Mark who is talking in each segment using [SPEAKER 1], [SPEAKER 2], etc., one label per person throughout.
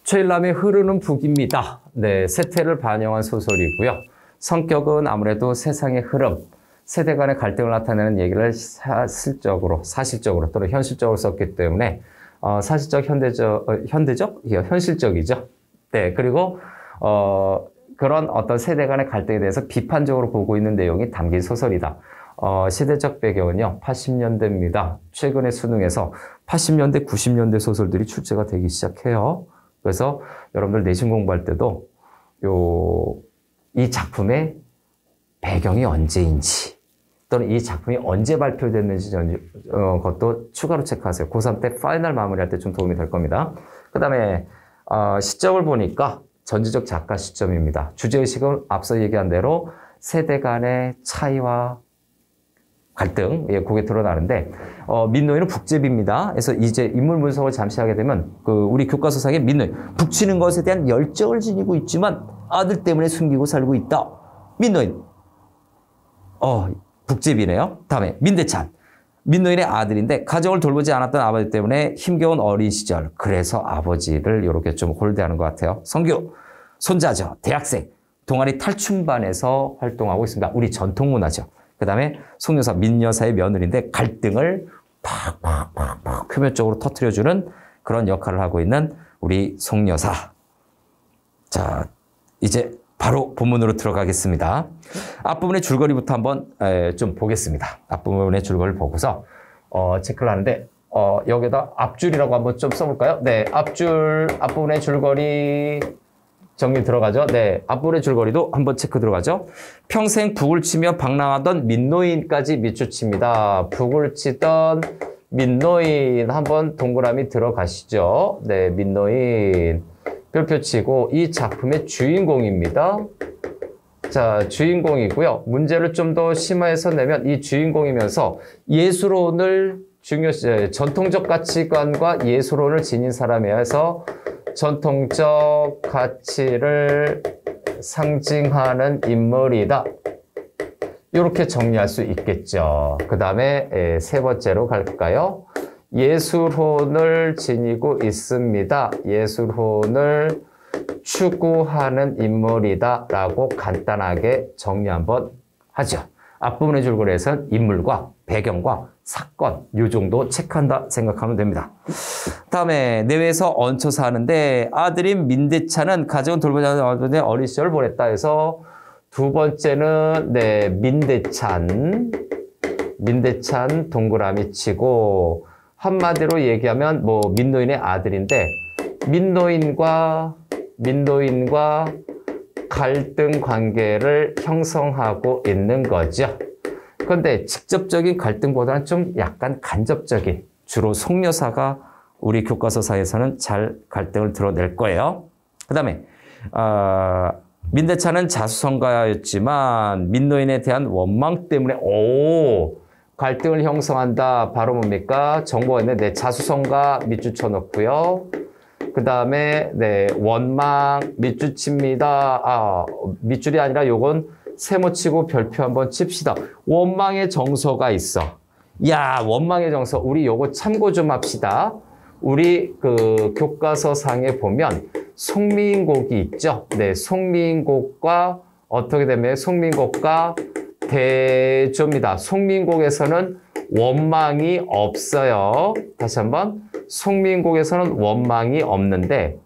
[SPEAKER 1] 최일남의 흐르는 북입니다. 네, 세태를 반영한 소설이고요. 성격은 아무래도 세상의 흐름, 세대 간의 갈등을 나타내는 얘기를 사실적으로 또는 현실적으로 썼기 때문에 사실적, 현실적이죠. 네, 그리고 그런 어떤 세대 간의 갈등에 대해서 비판적으로 보고 있는 내용이 담긴 소설이다. 시대적 배경은요, 80년대입니다. 최근에 수능에서 80년대, 90년대 소설들이 출제가 되기 시작해요. 그래서 여러분들 내신 공부할 때도 이 작품의 배경이 언제인지 또는 이 작품이 언제 발표됐는지 그것도 추가로 체크하세요. 고3 때 파이널 마무리할 때 좀 도움이 될 겁니다. 그 다음에 시점을 보니까 전지적 작가 시점입니다. 주제의식은 앞서 얘기한 대로 세대 간의 차이와 갈등, 그게 드러나는데, 민노인은 북제비입니다. 그래서 이제 인물 분석을 잠시 하게 되면, 우리 교과서상의 민노인, 북치는 것에 대한 열정을 지니고 있지만, 아들 때문에 숨기고 살고 있다. 민노인. 북제비네요. 다음에, 민대찬. 민노인의 아들인데, 가정을 돌보지 않았던 아버지 때문에 힘겨운 어린 시절. 그래서 아버지를 이렇게 좀 홀대하는 것 같아요. 성규. 손자죠. 대학생. 동아리 탈춤반에서 활동하고 있습니다. 우리 전통문화죠. 그 다음에 송여사, 민여사의 며느리인데 갈등을 팍팍팍팍 표면적으로 터뜨려주는 그런 역할을 하고 있는 우리 송여사. 자, 이제 바로 본문으로 들어가겠습니다. 앞부분의 줄거리부터 한번 좀 보겠습니다. 앞부분의 줄거리를 보고서 체크를 하는데 여기다 앞줄이라고 한번 좀 써볼까요? 네, 앞부분의 줄거리 정리 들어가죠. 네, 앞부분의 줄거리도 한번 체크 들어가죠. 평생 북을 치며 방랑하던 민노인까지 밑줄 칩니다. 북을 치던 민노인 한번 동그라미 들어가시죠. 네, 민노인 별표 치고 이 작품의 주인공입니다. 자, 주인공이고요. 문제를 좀 더 심화해서 내면 이 주인공이면서 예술혼을 전통적 가치관과 예술혼을 지닌 사람이어야 해서 전통적 가치를 상징하는 인물이다. 이렇게 정리할 수 있겠죠. 그 다음에 세 번째로 갈까요? 예술혼을 지니고 있습니다. 예술혼을 추구하는 인물이다 라고 간단하게 정리 한번 하죠. 앞부분의 줄거리에서는 인물과 배경과 사건 요 정도 체크한다 생각하면 됩니다. 다음에 내외에서 얹혀 사는데 아들인 민대찬은 가정을 돌보지 않았는데 어린 시절을 보냈다 해서 두 번째는 네, 민대찬 동그라미 치고 한마디로 얘기하면 뭐 민노인의 아들인데 민노인과 갈등 관계를 형성하고 있는 거죠. 그런데 직접적인 갈등보다는 좀 약간 간접적인, 주로 송여사가 우리 교과서상에서는 잘 갈등을 드러낼 거예요. 그 다음에 민대찬은 자수성가였지만 민노인에 대한 원망 때문에 갈등을 형성한다. 바로 뭡니까? 정보가 있는데 네, 자수성가 밑줄 쳐놓고요. 그 다음에 네, 원망 밑줄 칩니다. 밑줄이 아니라 요건 세모치고 별표 한번 칩시다. 원망의 정서가 있어. 야, 원망의 정서. 우리 요거 참고 좀 합시다. 우리 교과서상에 보면 송미인곡이 있죠. 네, 송미인곡과 어떻게 되면 송미인곡과 대조입니다. 송미인곡에서는 원망이 없어요. 다시 한번. 송미인곡에서는 원망이 없는데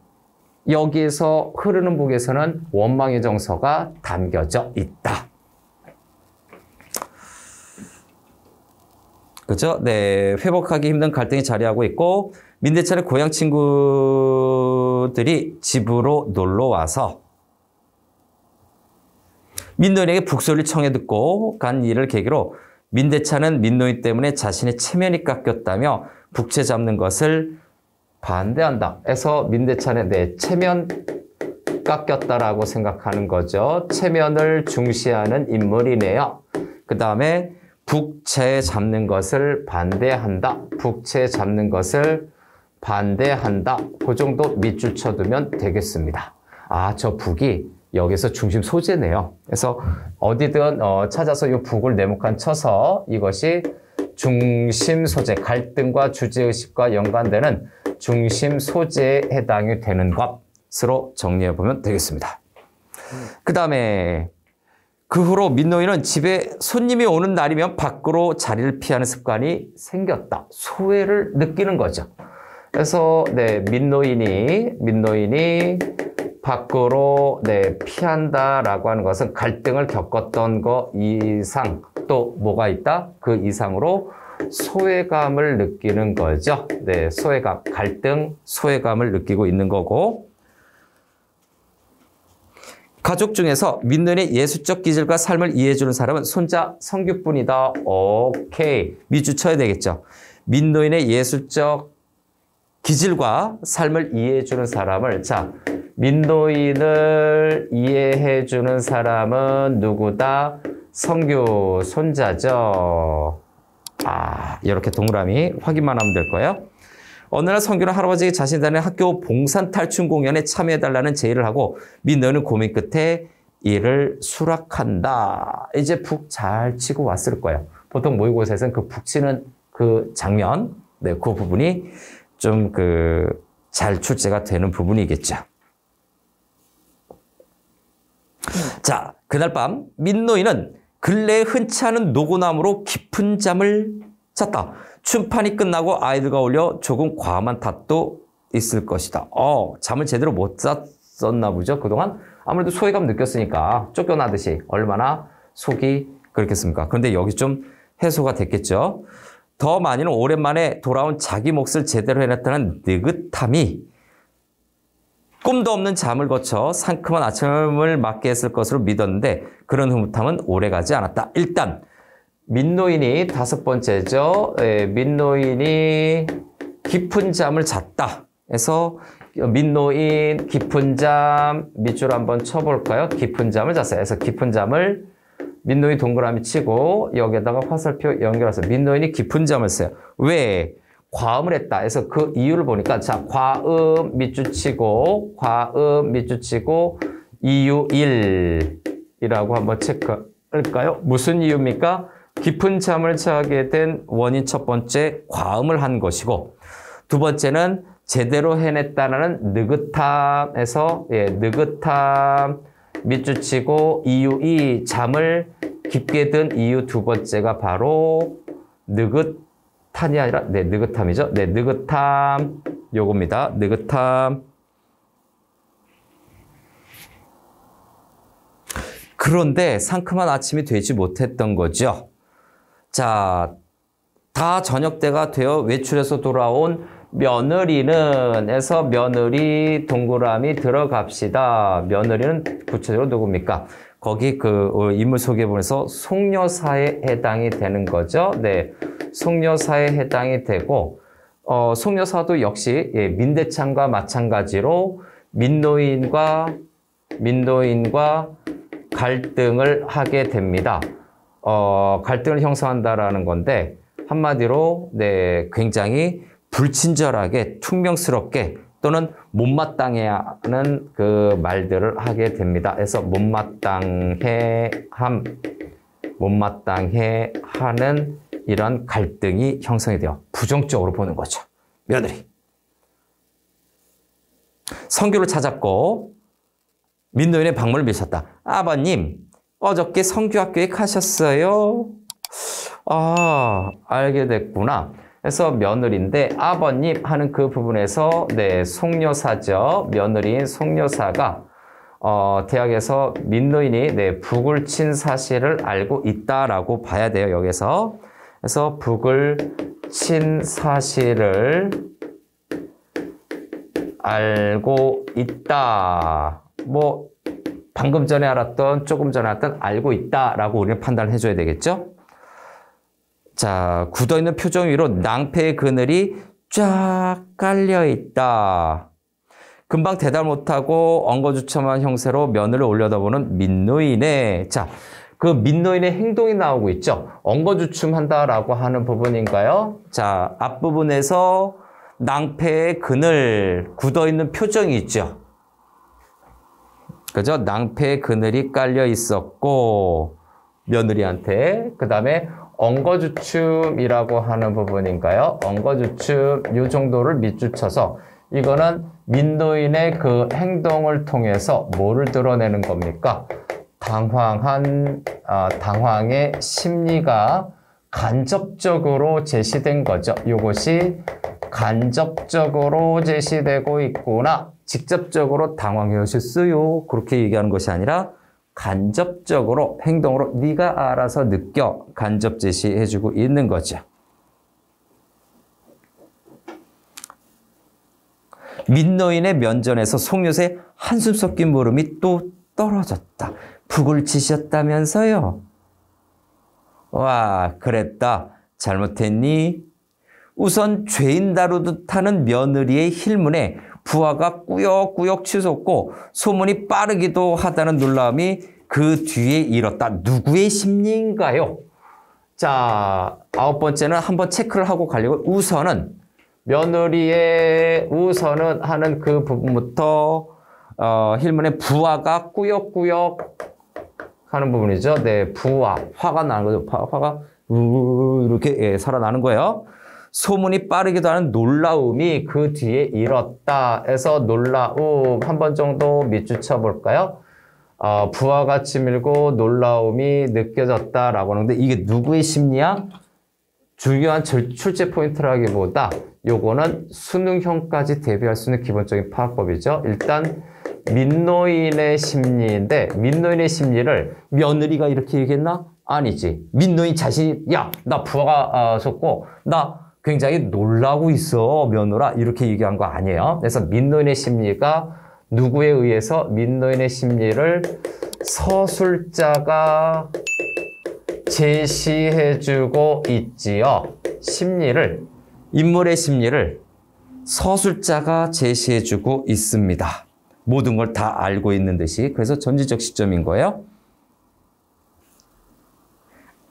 [SPEAKER 1] 여기에서 흐르는 북에서는 원망의 정서가 담겨져 있다. 그렇죠? 네, 회복하기 힘든 갈등이 자리하고 있고 민대찬의 고향 친구들이 집으로 놀러와서 민노인에게 북소리를 청해 듣고 간 일을 계기로 민대찬은 민노인 때문에 자신의 체면이 깎였다며 북채 잡는 것을 반대한다. 해서 민대찬의 내 체면 깎였다라고 생각하는 거죠. 체면을 중시하는 인물이네요. 그 다음에 북채 잡는 것을 반대한다. 북채 잡는 것을 반대한다. 그 정도 밑줄 쳐두면 되겠습니다. 저 북이 여기서 중심 소재네요. 그래서 어디든 찾아서 이 북을 네모칸 쳐서 이것이 중심 소재, 갈등과 주제의식과 연관되는 중심 소재에 해당이 되는 것. 것으로 정리해 보면 되겠습니다. 그 다음에 그 후로 민노인은 집에 손님이 오는 날이면 밖으로 자리를 피하는 습관이 생겼다. 소외를 느끼는 거죠. 그래서 네, 민노인이 밖으로 네, 피한다라고 하는 것은 갈등을 겪었던 거 이상 또 뭐가 있다? 그 이상으로 소외감을 느끼는 거죠. 네, 소외감, 갈등, 소외감을 느끼고 있는 거고. 가족 중에서 민노인의 예술적 기질과 삶을 이해해주는 사람은 손자 성규뿐이다. 오케이. 밑줄 쳐야 되겠죠. 민노인의 예술적 기질과 삶을 이해해주는 사람을, 자, 민노인을 이해해주는 사람은 누구다? 성규, 손자죠. 이렇게 동그라미 확인만 하면 될 거예요. 어느 날 성규는 할아버지에게 자신이 다니는 학교 봉산 탈춤 공연에 참여해달라는 제의를 하고 민노인은 고민 끝에 이를 수락한다. 이제 북 잘 치고 왔을 거예요. 보통 모의고사에서는 그 북 치는 그 장면, 네, 그 부분이 좀 잘 출제가 되는 부분이겠죠. 자, 그날 밤 민노인은 근래에 흔치 않은 노고남으로 깊은 잠을 잤다. 춤판이 끝나고 아이들과 어울려 조금 과음한 탓도 있을 것이다. 잠을 제대로 못 잤었나 보죠. 그동안 아무래도 소외감 느꼈으니까 쫓겨나듯이 얼마나 속이 그렇겠습니까? 그런데 여기 좀 해소가 됐겠죠. 더 많이는 오랜만에 돌아온 자기 몫을 제대로 해냈다는 느긋함이 꿈도 없는 잠을 거쳐 상큼한 아침을 맞게 했을 것으로 믿었는데 그런 흐뭇함은 오래가지 않았다. 일단 민노인이 다섯 번째죠. 민노인이 깊은 잠을 잤다. 그래서 민노인 깊은 잠 밑줄 한번 쳐볼까요? 깊은 잠을 잤어요. 그래서 깊은 잠을 민노인 동그라미 치고 여기에다가 화살표 연결해서 민노인이 깊은 잠을 써요. 왜? 과음을 했다. 그래서 그 이유를 보니까 자, 과음 밑줄 치고 이유 1이라고 한번 체크할까요? 무슨 이유입니까? 깊은 잠을 자게 된 원인 첫 번째 과음을 한 것이고 두 번째는 제대로 해냈다는 느긋함에서 느긋함 밑줄 치고 이유 2 잠을 깊게 든 이유 두 번째가 바로 느긋함이 아니라 느긋함이죠. 느긋함 요겁니다. 느긋함. 그런데 상큼한 아침이 되지 못했던 거죠. 자, 다 저녁 때가 되어 외출해서 돌아온 며느리는 해서 며느리 동그라미 들어갑시다. 며느리는 구체적으로 누굽니까? 거기 인물 소개본에서 송여사에 해당이 되는 거죠. 네, 송여사에 해당이 되고 송여사도 역시 민대창과 마찬가지로 민노인과 갈등을 하게 됩니다. 갈등을 형성한다라는 건데 한마디로 굉장히 불친절하게 퉁명스럽게 또는 못마땅해야 하는 그 말들을 하게 됩니다. 그래서 못마땅해 하는 이런 갈등이 형성이 되어 부정적으로 보는 거죠. 며느리. 성규를 찾았고 민노인의 방문을 미쳤다. 아버님, 어저께 성규학교에 가셨어요? 알게 됐구나. 그래서 며느리인데 아버님 하는 그 부분에서 송여사죠. 며느리인 송여사가 대학에서 민노인이 북을 친 사실을 알고 있다라고 봐야 돼요. 여기서. 그래서 북을 친 사실을 알고 있다. 뭐 방금 전에 알았던 조금 전에 알았던 알고 있다라고 우리는 판단을 해줘야 되겠죠. 자, 굳어있는 표정 위로 낭패의 그늘이 쫙 깔려있다. 금방 대답 못하고 엉거주춤한 형세로 며느리를 올려다보는 민노인의 그 민노인의 행동이 나오고 있죠. 엉거주춤한다라고 하는 부분인가요? 자, 앞부분에서 낭패의 그늘, 굳어있는 표정이 있죠. 그죠? 낭패의 그늘이 깔려 있었고 며느리한테 그 다음에 엉거주춤이라고 하는 부분인가요? 엉거주춤 이 정도를 밑줄 쳐서 이거는 민노인의 그 행동을 통해서 뭐를 드러내는 겁니까? 당황의 심리가 간접적으로 제시된 거죠. 이것이 간접적으로 제시되고 있구나. 직접적으로 당황하셨어요. 그렇게 얘기하는 것이 아니라 간접적으로 행동으로 네가 알아서 느껴 간접 제시해주고 있는 거죠. 민노인의 면전에서 송요새 한숨 섞인 물음이 또 떨어졌다. 북을 치셨다면서요? 와, 그랬다. 잘못했니? 우선 죄인 다루듯 하는 며느리의 힐문에 부하가 꾸역꾸역 치솟고 소문이 빠르기도 하다는 놀라움이 그 뒤에 일었다. 누구의 심리인가요? 자, 9번째는 한번 체크를 하고 가려고 우선은 며느리의 우선은 하는 그 부분부터 힐문에 부하가 꾸역꾸역 하는 부분이죠. 네, 부하, 화가 나는 거죠. 화가 이렇게 살아나는 거예요. 소문이 빠르기도 하는 놀라움이 그 뒤에 일었다 해서 놀라움 한 번 정도 밑줄 쳐볼까요? 부하같이 밀고 놀라움이 느껴졌다라고 하는데 이게 누구의 심리야? 중요한 출제 포인트라기보다 요거는 수능형까지 대비할 수 있는 기본적인 파악법이죠. 일단 민노인의 심리인데 민노인의 심리를 며느리가 이렇게 얘기했나? 아니지. 민노인 자신이 야, 나 부하가 섰고 나 굉장히 놀라고 있어 며느라 이렇게 얘기한 거 아니에요. 그래서 민노인의 심리가 누구에 의해서 민노인의 심리를 서술자가 제시해주고 있지요. 심리를 인물의 심리를 서술자가 제시해주고 있습니다. 모든 걸 다 알고 있는 듯이. 그래서 전지적 시점인 거예요.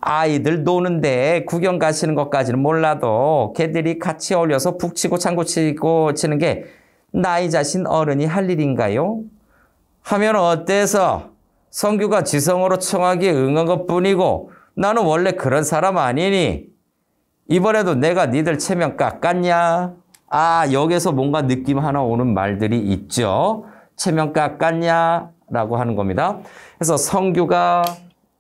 [SPEAKER 1] 아이들 노는데 구경 가시는 것까지는 몰라도 걔들이 같이 어울려서 북치고 장구치고 치는 게 나이 자신 어른이 할 일인가요? 하면 어때서? 성규가 지성으로 청하기에 응한 것뿐이고 나는 원래 그런 사람 아니니? 이번에도 내가 니들 체면 깎았냐? 아, 여기서 뭔가 느낌 하나 오는 말들이 있죠. 체면 깎았냐? 라고 하는 겁니다. 그래서 성규가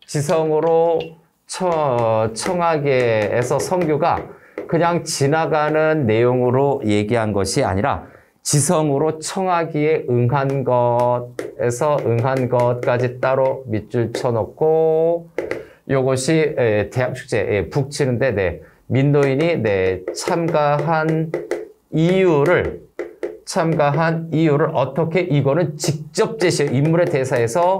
[SPEAKER 1] 지성으로 청하게 해서 성규가 그냥 지나가는 내용으로 얘기한 것이 아니라 지성으로 청하기에 응한 것에서 응한 것까지 따로 밑줄 쳐놓고 요것이 대학 축제 북치는데 민노인이 참가한 이유를 어떻게 이거는 직접 제시 인물의 대사에서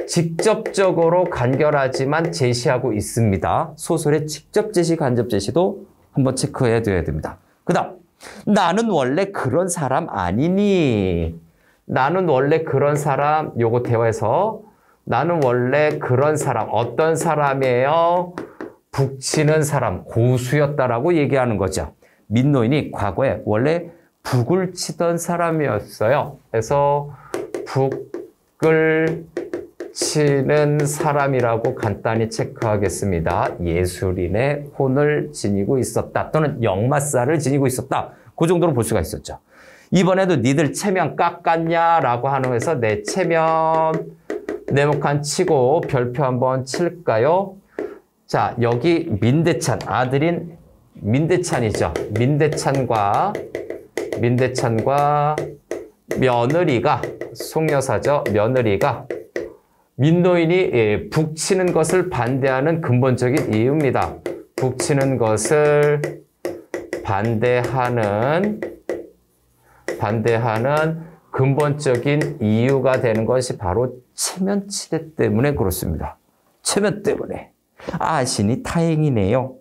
[SPEAKER 1] 직접적으로 간결하지만 제시하고 있습니다. 소설의 직접 제시, 간접 제시도 한번 체크해 둬야 됩니다. 그 다음 나는 원래 그런 사람 아니니? 나는 원래 그런 사람 요거 대화에서 나는 원래 그런 사람 어떤 사람이에요? 북치는 사람 고수였다라고 얘기하는 거죠. 민노인이 과거에 원래 북을 치던 사람이었어요. 그래서 북을 치는 사람이라고 간단히 체크하겠습니다. 예술인의 혼을 지니고 있었다. 또는 역마살을 지니고 있었다. 그 정도로 볼 수가 있었죠. 이번에도 니들 체면 깎았냐라고 하는 거에서 내 체면 네모칸 치고 별표 한번 칠까요? 자, 여기 민대찬, 아들인 민대찬이죠. 민대찬과 며느리가, 송여사죠. 며느리가 민노인이 북치는 것을 반대하는 근본적인 이유입니다. 북치는 것을 반대하는 근본적인 이유가 되는 것이 바로 체면치대 때문에 그렇습니다. 체면 때문에. 아시니 다행이네요.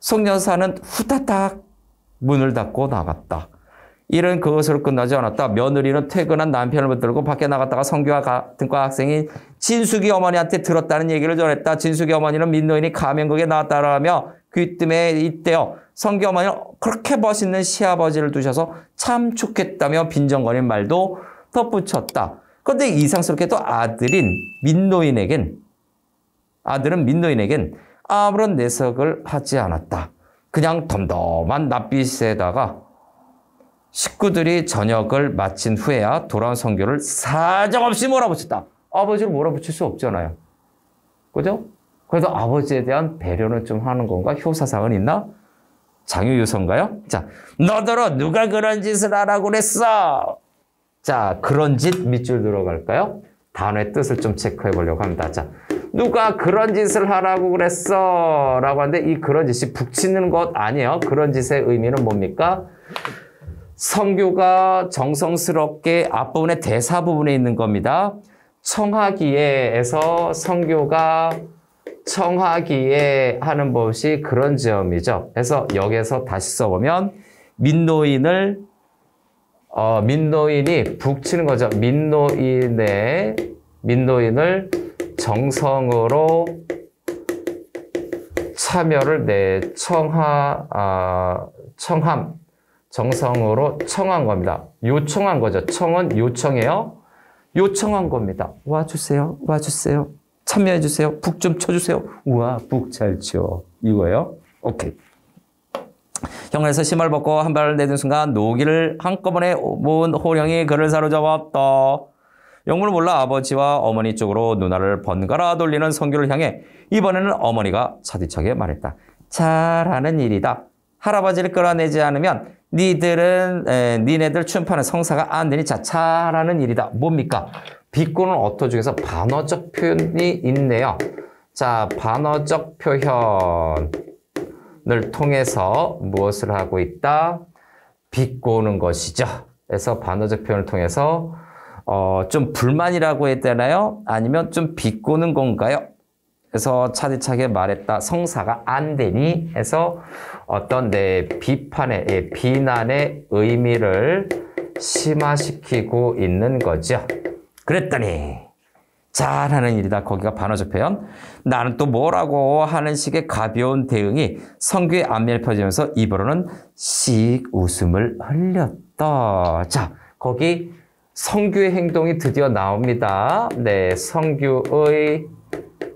[SPEAKER 1] 송여사는 후다닥 문을 닫고 나갔다. 일은 그것으로 끝나지 않았다. 며느리는 퇴근한 남편을 붙들고 밖에 나갔다가 성규와 같은 과 학생이 진숙이 어머니한테 들었다는 얘기를 전했다. 진숙이 어머니는 민노인이 가면극에 나왔다고 하며 귀뜸에 있대요. 성규 어머니는 그렇게 멋있는 시아버지를 두셔서 참 좋겠다며 빈정거린 말도 덧붙였다. 그런데 이상스럽게도 아들은 민노인에겐 아무런 내색을 하지 않았다. 그냥 덤덤한 낯빛에다가 식구들이 저녁을 마친 후에야 돌아온 성규를 사정없이 몰아붙였다. 아버지를 몰아붙일 수 없잖아요. 그죠? 그래서 아버지에 대한 배려는 좀 하는 건가? 효사상은 있나? 장유유서인가요? 자, 너더러 누가 그런 짓을 하라고 그랬어? 자, 그런 짓 밑줄 들어갈까요? 단어의 뜻을 좀 체크해 보려고 합니다. 자, 누가 그런 짓을 하라고 그랬어? 라고 하는데 이 그런 짓이 북치는 것 아니에요. 그런 짓의 의미는 뭡니까? 성규가 정성스럽게 앞부분의 대사 부분에 있는 겁니다. 청하기에에서 성규가 청하기에 하는 것이 그런 점이죠. 그래서 여기에서 다시 써보면 민노인이 북치는 거죠. 민노인을 정성으로 참여를 정성으로 청한 겁니다. 요청한 거죠. 청은 요청해요. 요청한 겁니다. 와주세요. 와주세요. 참여해주세요. 북 좀 쳐주세요. 우와, 북 잘 쳐. 이거예요. 오케이. 형에서 신발 벗고 한 발을 내든 순간 노기를 한꺼번에 모은 호령이 그를 사로잡았다. 영문을 몰라 아버지와 어머니 쪽으로 누나를 번갈아 돌리는 성규를 향해 이번에는 어머니가 차디차게 말했다. 잘하는 일이다. 할아버지를 끌어내지 않으면 니네들 춘파는 성사가 안 되니 자, 잘하는 일이다. 뭡니까? 비꼬는 어터 중에서 반어적 표현이 있네요. 자, 반어적 표현을 통해서 무엇을 하고 있다? 비꼬는 것이죠. 그래서 반어적 표현을 통해서 좀 불만이라고 해야 되나요? 아니면 좀 비꼬는 건가요? 그래서 차디차게 말했다. 성사가 안 되니 해서 어떤 비난의 의미를 심화시키고 있는 거죠. 그랬더니 잘하는 일이다. 거기가 반어적 표현. 나는 또 뭐라고 하는 식의 가벼운 대응이 성규의 안면에 펴지면서 입으로는 씩 웃음을 흘렸다. 자, 거기 성규의 행동이 드디어 나옵니다. 네, 성규의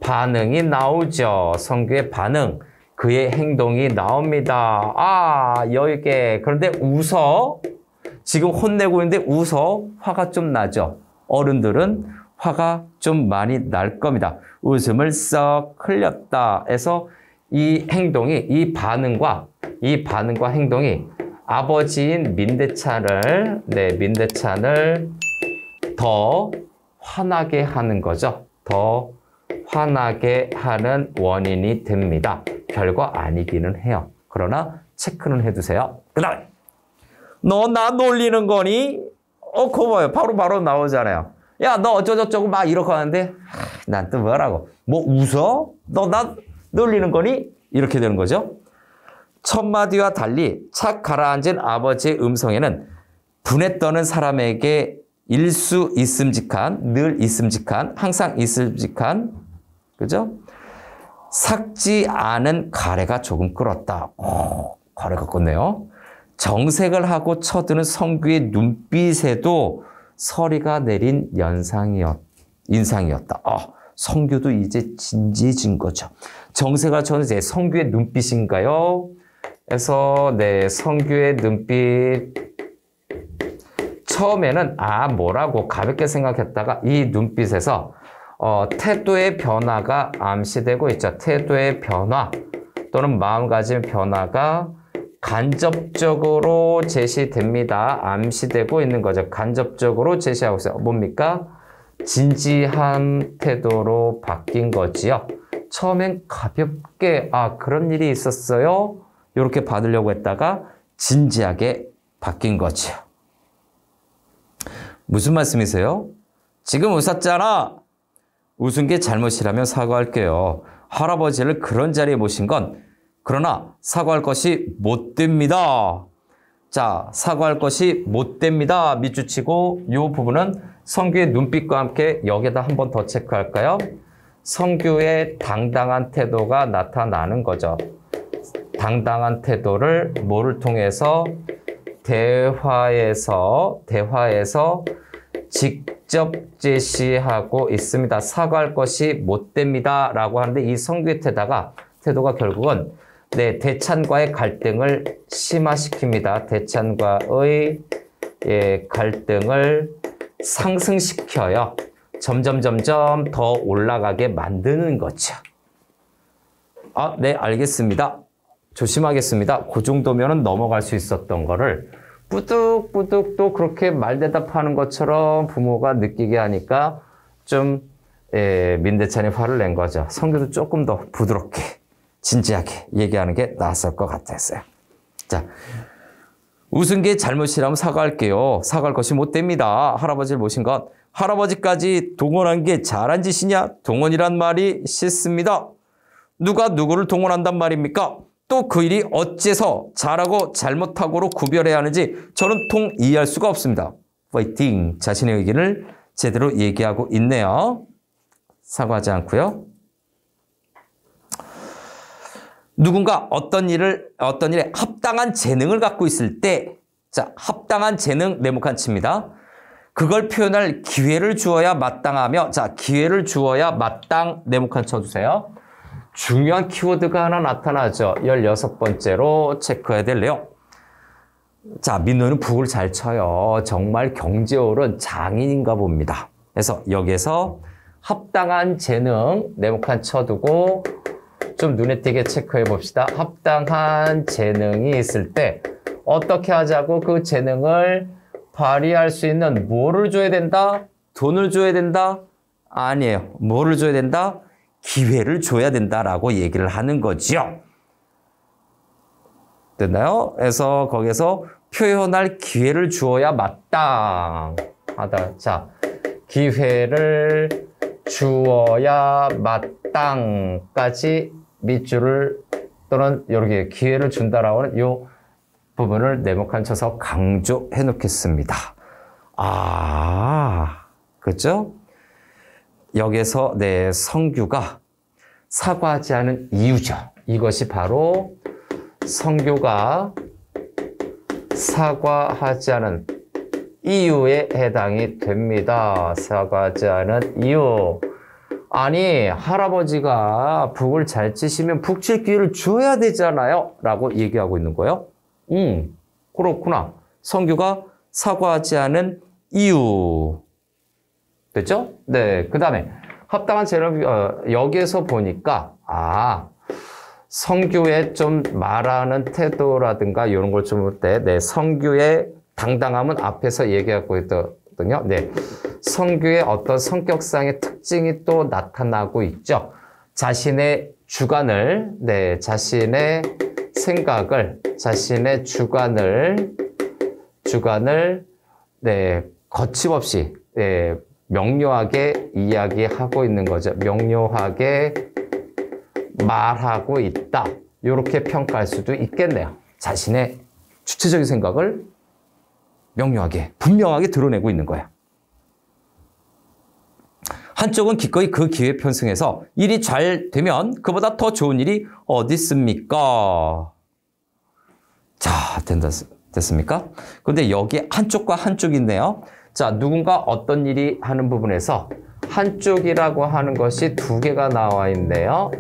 [SPEAKER 1] 반응이 나오죠. 성규의 반응, 그의 행동이 나옵니다. 아, 여기에. 그런데 웃어. 지금 혼내고 있는데 웃어. 화가 좀 나죠. 어른들은 화가 좀 많이 날 겁니다. 웃음을 썩 흘렸다 해서 이 행동이, 이 반응과 행동이 아버지인 민대찬을 더 화나게 하는 거죠. 더 화나게 하는 원인이 됩니다. 별거 아니기는 해요. 그러나 체크는 해두세요. 그 다음에 너 나 놀리는 거니? 그거 뭐예요? 바로 나오잖아요. 야, 너 어쩌고저쩌고 막 이렇게 하는데 난 또 뭐라고? 뭐 웃어? 너 나 놀리는 거니? 이렇게 되는 거죠. 첫 마디와 달리 착 가라앉은 아버지의 음성에는 분에 떠는 사람에게 일수 있음직한, 늘 있음직한, 항상 있음직한, 그죠? 삭지 않은 가래가 조금 끓었다. 가래가 껐네요. 정색을 하고 쳐드는 성규의 눈빛에도 서리가 내린 인상이었다. 성규도 이제 진지해진 거죠. 정색을 쳐는 이제 성규의 눈빛인가요? 그래서 네, 성규의 눈빛 처음에는 뭐라고 가볍게 생각했다가 이 눈빛에서 태도의 변화가 암시되고 있죠. 태도의 변화 또는 마음가짐 변화가 간접적으로 제시됩니다. 암시되고 있는 거죠. 간접적으로 제시하고 있어요. 뭡니까? 진지한 태도로 바뀐 거지요. 처음엔 가볍게 그런 일이 있었어요. 이렇게 받으려고 했다가 진지하게 바뀐 거죠. 무슨 말씀이세요? 지금 웃었잖아. 웃은 게 잘못이라면 사과할게요. 할아버지를 그런 자리에 모신 건 그러나 사과할 것이 못 됩니다. 자, 사과할 것이 못 됩니다. 밑줄 치고 이 부분은 성규의 눈빛과 함께 여기에다 한 번 더 체크할까요? 성규의 당당한 태도가 나타나는 거죠. 당당한 태도를 뭐를 통해서? 대화에서 직접 제시하고 있습니다. 사과할 것이 못 됩니다. 라고 하는데 이 성규의 태도가 결국은 네, 대찬과의 갈등을 심화시킵니다. 대찬과의 갈등을 상승시켜요. 점점 더 올라가게 만드는 거죠. 아, 네, 알겠습니다. 조심하겠습니다. 그 정도면은 넘어갈 수 있었던 거를 뿌득뿌득 또 그렇게 말대답하는 것처럼 부모가 느끼게 하니까 좀 민대찬이 화를 낸 거죠. 성규도 조금 더 부드럽게 진지하게 얘기하는 게 나았을 것 같았어요. 자, 웃은 게 잘못이라면 사과할게요. 사과할 것이 못 됩니다. 할아버지를 모신 것. 할아버지까지 동원한 게 잘한 짓이냐? 동원이란 말이 싫습니다. 누가 누구를 동원한단 말입니까? 또 그 일이 어째서 잘하고 잘못하고로 구별해야 하는지 저는 통 이해할 수가 없습니다. 파이팅! 자신의 의견을 제대로 얘기하고 있네요. 사과하지 않고요. 누군가 어떤 일에 합당한 재능을 갖고 있을 때, 자, 합당한 재능 네모칸 칩니다. 그걸 표현할 기회를 주어야 마땅하며, 자, 기회를 주어야 마땅 네모칸 쳐주세요. 중요한 키워드가 하나 나타나죠. 16번째로 체크해야 될 내용. 자, 민노이는 북을 잘 쳐요. 정말 경제어른 장인인가 봅니다. 그래서 여기에서 합당한 재능 네모칸 쳐두고 좀 눈에 띄게 체크해 봅시다. 합당한 재능이 있을 때 어떻게 하자고 그 재능을 발휘할 수 있는 뭐를 줘야 된다? 돈을 줘야 된다? 아니에요. 뭐를 줘야 된다? 기회를 줘야 된다라고 얘기를 하는 거죠. 됐나요? 그래서 거기서 표현할 기회를 주어야 마땅하다. 자, 기회를 주어야 마땅까지 밑줄을 또는 이렇게 기회를 준다라고 하는 이 부분을 네모칸 쳐서 강조해 놓겠습니다. 아, 그렇죠? 여기서 성규가 사과하지 않은 이유죠. 이것이 바로 성규가 사과하지 않은 이유에 해당이 됩니다. 사과하지 않은 이유. 아니, 할아버지가 북을 잘 치시면 북 칠 기회를 줘야 되잖아요. 라고 얘기하고 있는 거예요. 그렇구나. 성규가 사과하지 않은 이유. 됐죠? 네. 그 다음에 합당한 재능, 여기에서 보니까, 성규의 좀 말하는 태도라든가 이런 걸 좀 볼 때, 네. 성규의 당당함은 앞에서 얘기하고 있거든요. 네. 성규의 어떤 성격상의 특징이 또 나타나고 있죠. 자신의 주관을, 네. 자신의 생각을, 자신의 주관을, 네. 거침없이, 네. 명료하게 이야기하고 있는 거죠. 명료하게 말하고 있다. 이렇게 평가할 수도 있겠네요. 자신의 주체적인 생각을 명료하게, 분명하게 드러내고 있는 거예요. 한쪽은 기꺼이 그 기회에 편승해서 일이 잘 되면 그보다 더 좋은 일이 어디 있습니까? 자, 됐습니까? 그런데 여기에 한쪽과 한쪽이 있네요. 자, 누군가 어떤 일이 하는 부분에서 한쪽이라고 하는 것이 두 개가 나와 있네요.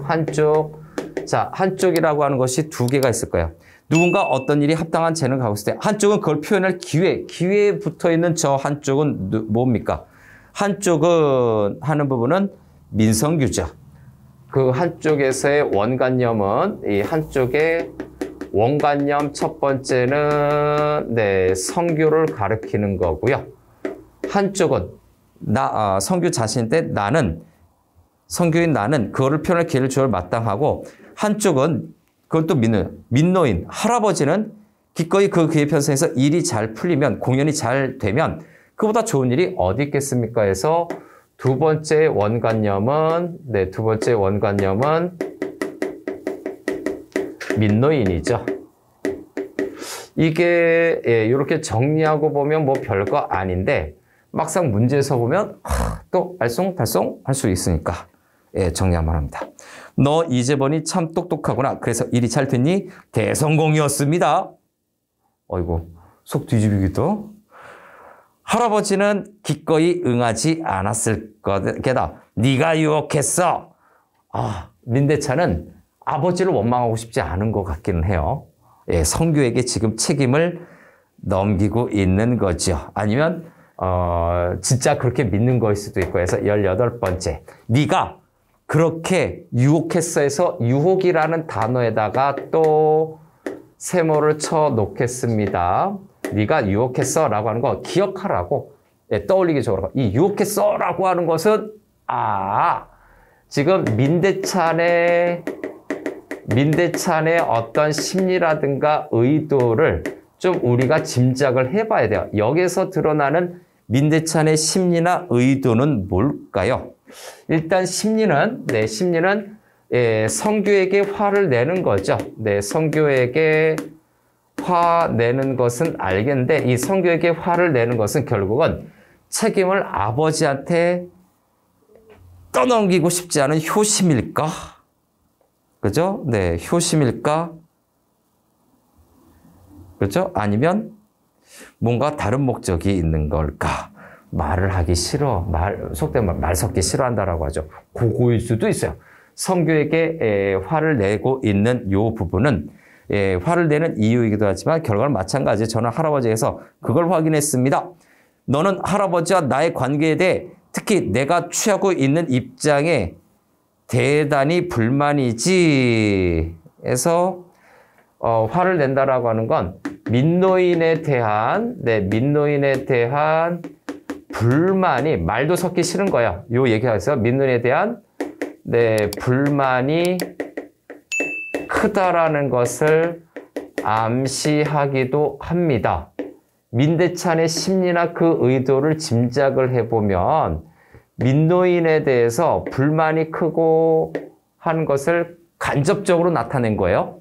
[SPEAKER 1] 한쪽이라고 하는 것이 두 개가 있을 거예요. 누군가 어떤 일이 합당한 재능을 갖고 있을 때 한쪽은 그걸 표현할 기회에 붙어 있는 저 한쪽은 뭡니까? 한쪽은 하는 부분은 민성규죠. 그 한쪽에서의 원관념은 이 한쪽의 원관념 첫 번째는 성규를 가리키는 거고요. 한쪽은 성규 자신인데 성규인 나는 그거를 표현할 기회를 주어 마땅하고 한쪽은 그건 또 민노인 할아버지는 기꺼이 그 기회 편성해서 일이 잘 풀리면 공연이 잘 되면 그보다 좋은 일이 어디 있겠습니까? 해서 두 번째 원관념은 민노인이죠. 이게 이렇게 정리하고 보면 뭐 별거 아닌데 막상 문제에서 보면 또 알쏭달쏭 할 수 있으니까 정리 한번 합니다. 너 이재번이 참 똑똑하구나. 그래서 일이 잘 됐니? 대성공이었습니다. 어이구 속 뒤집이기도. 할아버지는 기꺼이 응하지 않았을 거다. 네가 유혹했어. 민대찬은 아버지를 원망하고 싶지 않은 것 같기는 해요. 예, 성규에게 지금 책임을 넘기고 있는 거죠. 아니면 진짜 그렇게 믿는 거일 수도 있고 해서 18번째. 네가 그렇게 유혹했어 해서 유혹이라는 단어에다가 또 세모를 쳐 놓겠습니다. 네가 유혹했어 라고 하는 거 기억하라고. 예, 떠올리기 좋으라고. 이 유혹했어 라고 하는 것은 지금 민대찬의 어떤 심리라든가 의도를 좀 우리가 짐작을 해봐야 돼요. 여기서 드러나는 민대찬의 심리나 의도는 뭘까요? 일단 심리는 성규에게 화를 내는 거죠. 네, 성규에게 화내는 것은 알겠는데 이 성규에게 화를 내는 것은 결국은 책임을 아버지한테 떠넘기고 싶지 않은 효심일까? 그죠? 네, 효심일까? 그죠? 아니면 뭔가 다른 목적이 있는 걸까? 말을 하기 싫어. 속된 말 섞기 싫어한다라고 하죠. 그거일 수도 있어요. 성규에게 화를 내고 있는 이 부분은 화를 내는 이유이기도 하지만 결과는 마찬가지. 저는 할아버지에서 그걸 확인했습니다. 너는 할아버지와 나의 관계에 대해 특히 내가 취하고 있는 입장에 대단히 불만이지. 해서 화를 낸다라고 하는 건 민노인에 대한 불만이 말도 섞기 싫은 거야. 요 얘기하세요. 민노인에 대한 불만이 크다라는 것을 암시하기도 합니다. 민대찬의 심리나 그 의도를 짐작을 해보면 민노인에 대해서 불만이 크고 한 것을 간접적으로 나타낸 거예요.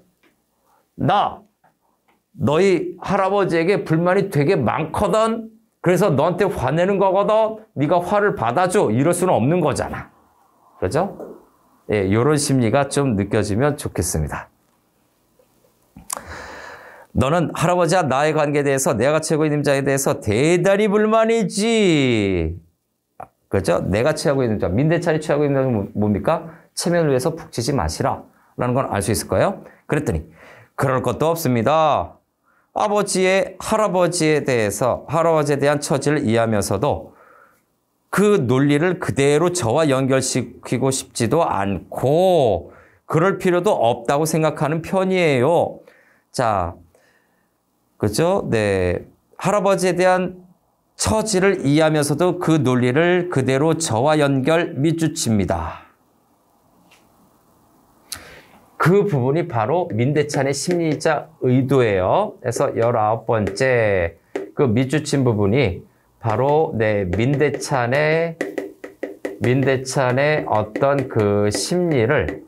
[SPEAKER 1] 너희 할아버지에게 불만이 되게 많거든. 그래서 너한테 화내는 거거든. 네가 화를 받아줘. 이럴 수는 없는 거잖아. 그렇죠? 예, 이런 심리가 좀 느껴지면 좋겠습니다. 너는 할아버지와 나의 관계에 대해서 내가 취하고 있는 자에 대해서 대단히 불만이지. 그렇죠? 내가 취하고 있는 자, 민대찬이 취하고 있는 자는 뭡니까? 체면을 위해서 푹 치지 마시라 라는 건 알 수 있을 거예요. 그랬더니 그럴 것도 없습니다. 할아버지에 대한 처지를 이해하면서도 그 논리를 그대로 저와 연결시키고 싶지도 않고 그럴 필요도 없다고 생각하는 편이에요. 자, 그렇죠? 네. 할아버지에 대한 처지를 이해하면서도 그 논리를 그대로 저와 연결 밑줄칩니다. 그 부분이 바로 민대찬의 심리이자 의도예요. 그래서 19번째 그 밑줄친 부분이 바로 민대찬의 어떤 그 심리를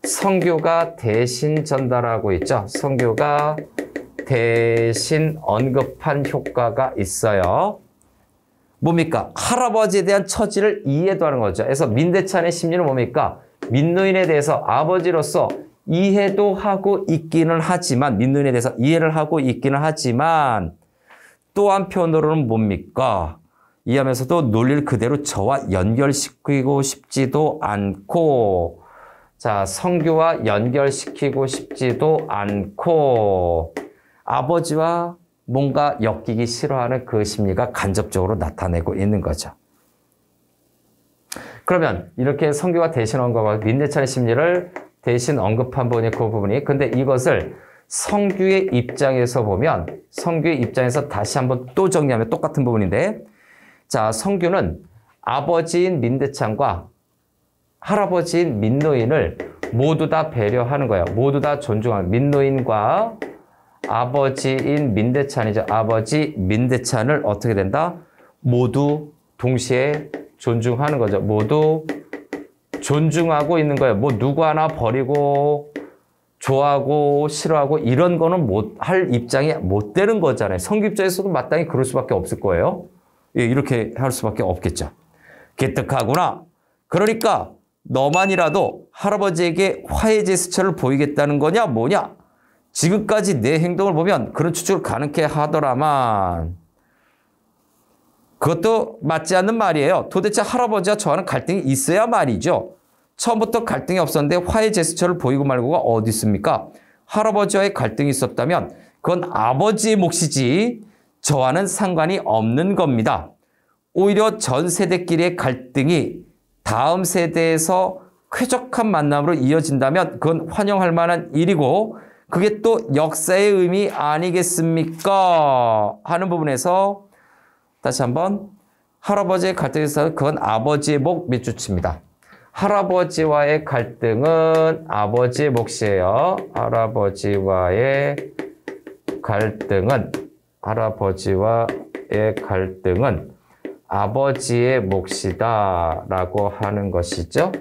[SPEAKER 1] 성규가 대신 전달하고 있죠. 성규가 대신 언급한 효과가 있어요. 뭡니까? 할아버지에 대한 처지를 이해도 하는 거죠. 그래서 민대찬의 심리는 뭡니까? 민노인에 대해서 아버지로서 이해도 하고 있기는 하지만 민노인에 대해서 이해를 하고 있기는 하지만 또 한편으로는 뭡니까? 이해하면서도 논리를 그대로 저와 연결시키고 싶지도 않고 자, 성규와 연결시키고 싶지도 않고 아버지와 뭔가 엮이기 싫어하는 그 심리가 간접적으로 나타내고 있는 거죠. 그러면 이렇게 성규가 대신 언급하고 민대찬의 심리를 대신 언급한 부분이 그 부분이 근데 이것을 성규의 입장에서 보면 성규의 입장에서 다시 한번 또 정리하면 똑같은 부분인데 자, 성규는 아버지인 민대찬과 할아버지인 민노인을 모두 다 배려하는 거예요. 모두 다 존중하는 민노인과 아버지인 민대찬이죠. 아버지 민대찬을 어떻게 된다? 모두 동시에 존중하는 거죠. 모두 존중하고 있는 거예요. 뭐 누구 하나 버리고 좋아하고 싫어하고 이런 거는 못 할 입장이 못 되는 거잖아요. 성규 입장에서도 마땅히 그럴 수밖에 없을 거예요. 예, 이렇게 할 수밖에 없겠죠. 기특하구나. 그러니까 너만이라도 할아버지에게 화해 제스처를 보이겠다는 거냐 뭐냐. 지금까지 내 행동을 보면 그런 추측을 가능케 하더라만 그것도 맞지 않는 말이에요. 도대체 할아버지와 저와는 갈등이 있어야 말이죠. 처음부터 갈등이 없었는데 화해 제스처를 보이고 말고가 어디 있습니까? 할아버지와의 갈등이 있었다면 그건 아버지의 몫이지 저와는 상관이 없는 겁니다. 오히려 전 세대끼리의 갈등이 다음 세대에서 쾌적한 만남으로 이어진다면 그건 환영할 만한 일이고 그게 또 역사의 의미 아니겠습니까? 하는 부분에서 다시 한번 할아버지의 갈등에서 그건 아버지의 몫 밑줄칩니다. 할아버지와의 갈등은 아버지의 몫이에요. 할아버지와의 갈등은 아버지의 몫이다 라고 하는 것이죠.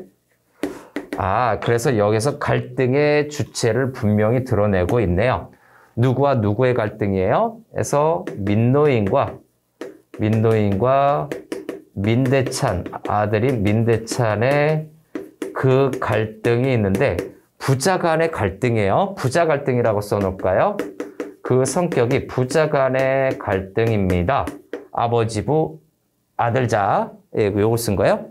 [SPEAKER 1] 그래서 여기서 갈등의 주체를 분명히 드러내고 있네요. 누구와 누구의 갈등이에요? 그래서 민노인과 민대찬, 아들인 민대찬의 그 갈등이 있는데 부자 간의 갈등이에요. 부자 갈등이라고 써놓을까요? 그 성격이 부자 간의 갈등입니다. 아버지부 아들자, 요거 쓴 거예요.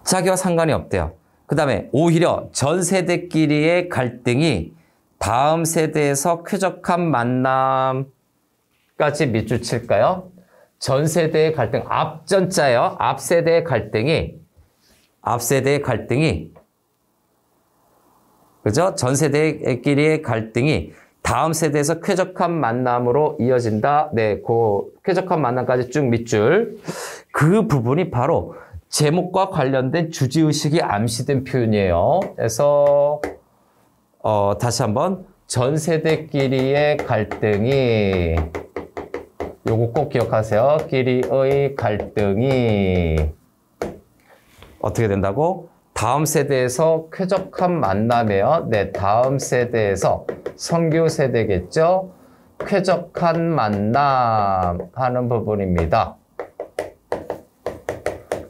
[SPEAKER 1] 자기와 상관이 없대요. 그 다음에 오히려 전 세대끼리의 갈등이 다음 세대에서 쾌적한 만남까지 밑줄 칠까요? 전 세대의 갈등, 앞전자예요. 앞세대의 갈등이, 그죠? 전 세대끼리의 갈등이 다음 세대에서 쾌적한 만남으로 이어진다. 네, 그 쾌적한 만남까지 쭉 밑줄. 그 부분이 바로 제목과 관련된 주제의식이 암시된 표현이에요. 그래서 다시 한번 전 세대끼리의 갈등이 요거 꼭 기억하세요. 끼리의 갈등이 어떻게 된다고? 다음 세대에서 쾌적한 만남이에요. 네, 다음 세대에서 선교 세대겠죠. 쾌적한 만남 하는 부분입니다.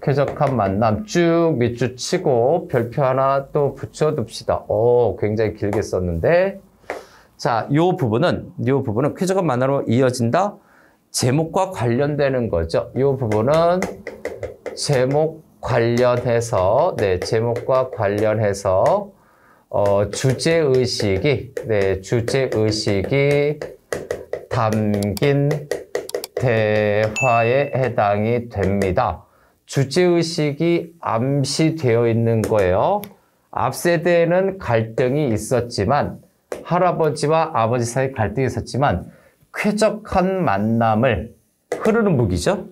[SPEAKER 1] 쾌적한 만남 쭉 밑줄 치고 별표 하나 또 붙여둡시다. 굉장히 길게 썼는데 자, 요 부분은 쾌적한 만남으로 이어진다. 제목과 관련되는 거죠. 요 부분은 제목과 관련해서 주제의식이 담긴 대화에 해당이 됩니다. 주제의식이 암시되어 있는 거예요. 앞세대에는 갈등이 있었지만 할아버지와 아버지 사이 갈등이 있었지만 쾌적한 만남을 흐르는 북이죠.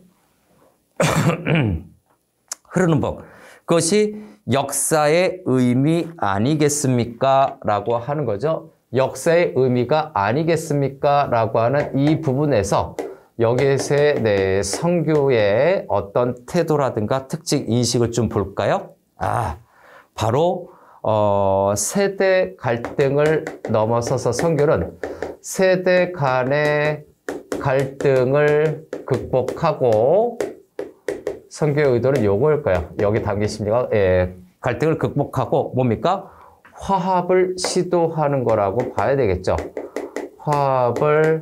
[SPEAKER 1] 흐르는 북. 그것이 역사의 의미 아니겠습니까? 라고 하는 거죠. 역사의 의미가 아니겠습니까? 라고 하는 이 부분에서 여기에서의 선교의 어떤 태도라든가 특징, 인식을 좀 볼까요? 바로 세대 갈등을 넘어서서 선교는 세대 간의 갈등을 극복하고 선교의 의도는 요거일 거예요. 여기 담긴 심리가 갈등을 극복하고 뭡니까? 화합을 시도하는 거라고 봐야 되겠죠. 화합을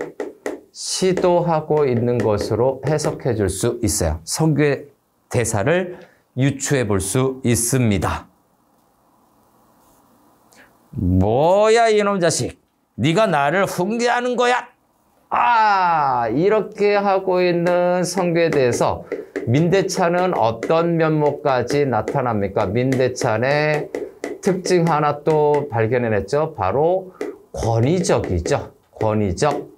[SPEAKER 1] 시도하고 있는 것으로 해석해 줄 수 있어요. 선교의 대사를 유추해 볼 수 있습니다. 뭐야 이놈 자식, 네가 나를 흉내하는 거야? 이렇게 하고 있는 선교에 대해서 민대찬은 어떤 면모까지 나타납니까? 민대찬의 특징 하나 또 발견해냈죠. 바로 권위적이죠. 권위적인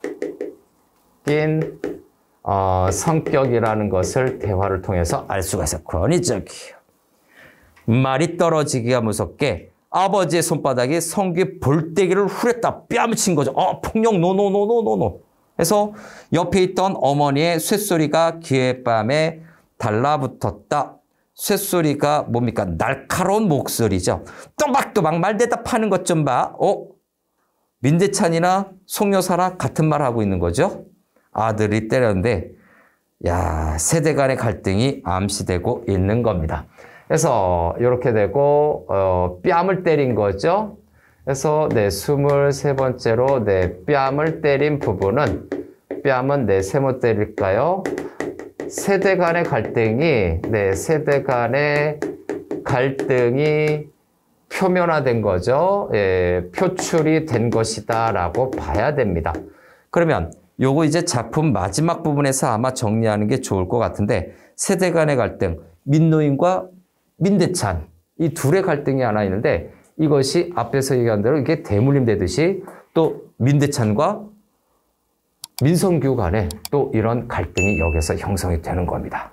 [SPEAKER 1] 성격이라는 것을 대화를 통해서 알 수가 있어요. 권위적이에요. 말이 떨어지기가 무섭게 아버지의 손바닥에 성규의 볼때기를 후렸다. 뺨을 거죠. 폭력 노노노노노노. 그래서 옆에 있던 어머니의 쇳소리가 귀에 뺨에 달라붙었다. 쇳소리가 뭡니까? 날카로운 목소리죠. 또박또박 말 대답하는 것 좀 봐. 민대찬이나 송여사랑 같은 말 하고 있는 거죠. 아들이 때렸는데 세대 간의 갈등이 암시되고 있는 겁니다. 그래서 이렇게 되고 뺨을 때린 거죠. 그래서 23번째로 뺨을 때린 부분은 뺨은 세 번 때릴까요? 세대 간의 갈등이, 네, 세대 간의 갈등이 표면화된 거죠. 예, 표출이 된 것이다 라고 봐야 됩니다. 그러면 요거 이제 작품 마지막 부분에서 아마 정리하는 게 좋을 것 같은데, 세대 간의 갈등, 민노인과 민대찬, 이 둘의 갈등이 하나 있는데, 이것이 앞에서 얘기한 대로 이게 대물림 되듯이 또 민대찬과 민성규 간에 또 이런 갈등이 여기서 형성이 되는 겁니다.